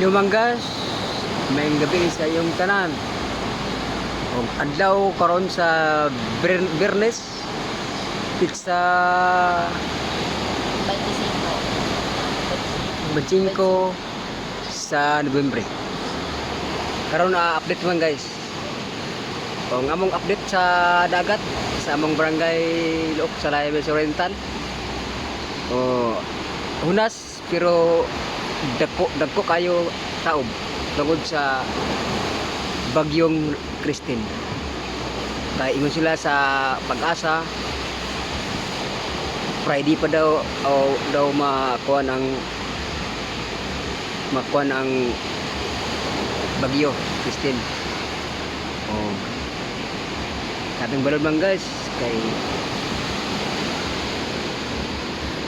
Inumanggas, may gabi sa iyong tanan. O adlaw karon sa Bernes, pizza 25 sa Nobyembre. Karon update man guys. O ang among update sa dagat sa among barangay Luok sa Layabes Oriental. O hunas pero dagko kayo taob tungod sa bagyong Christine. Kaya ingon sila sa Pag-asa Friday pa daw makuha ang bagyo Christine. Oh. Sabing balod man guys kay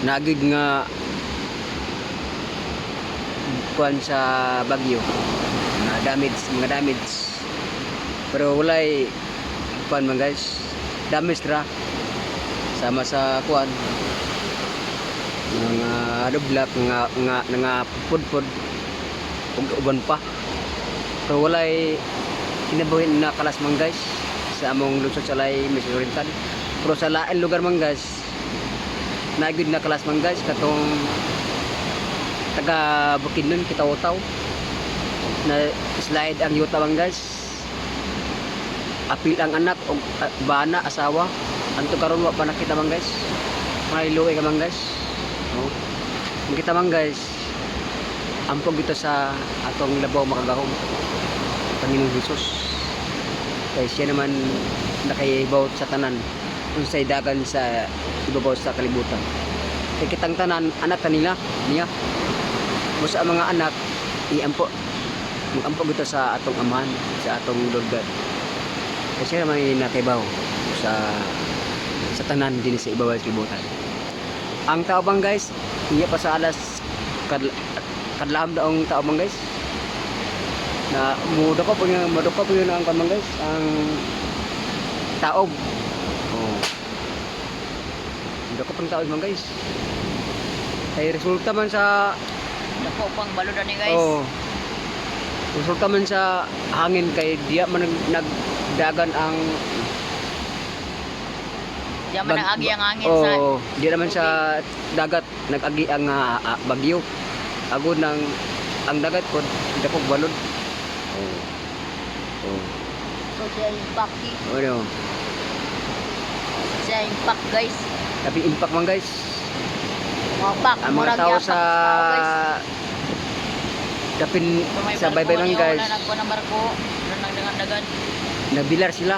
nagig nga kuan sa bagyo na mga damage pero walay kuan man guys damage ra sama sa kuan mga dublak nga pudpud ug uban pa pero walay kinabuhin na kalas man guys sa among lungsod sa Layabes Oriental pero sa lain lugar man guys nagid na kalas man guys katong taga Bukidnon Kitaw-Taw na slide ang yuta man guys apil ang anak o bana asawa anto karon wa pa nakita man guys may luwi ka man guys no kita man guys ampog dito sa atong labaw makagahom Panginoong Hesus kay siya naman nakaibaw sa tanan unsay dagan sa ibabaw sa kalibutan kay kitang tanan anak kanila niya sa mga anak iampo ito sa atong amahan sa atong Lord God kasi naman nakaibaw sa tanan din sa ibabaw sa kalibutan ang tao bang guys iya pa sa alas kadlaam daong tao bang guys na mudo ko po yun ang kamang guys ang taob oh mudo ko pang taob man guys ay resulta man sa dako pang baludan ni guys. Oh. Resulta man sa hangin kay diya man nagdagan ang diya man nag-agi ang hangin sa diya naman tubig. sa dagat nag-agi ang bagyo. Agod ng ang dagat pod dako balod. Oh. Oh. So siya impact Ano? siya impact guys. Tapi impact man guys. Ang mga tao sa dapin sa baybay man guys nagkuha ng barko nagdangan-dagan nabilar sila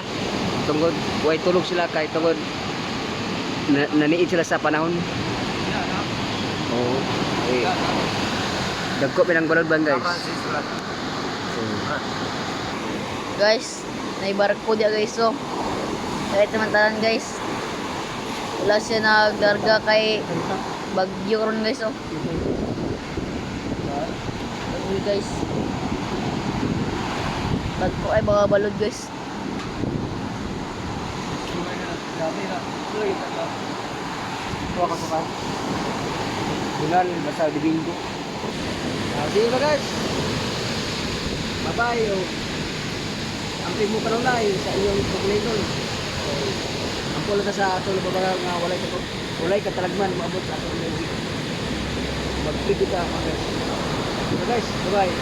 tungod way tulog sila kay tungod naniid sila sa panahon oh ay dagko pinang balod ban guys guys may barko dia guys so kahit naman guys wala siya naglarga kay bagyo karon guys oh. Bagyo guys. Bagko ay mga balod guys. Tuwa ka pa. Bunal basta Domingo. Sige ba guys? Bye-bye. Ang primo ka na sa iyong population. Ang pula na sa atong nababagang nga walay ka talagman maabot sa atong mag-preview ka. Okay guys, bye-bye.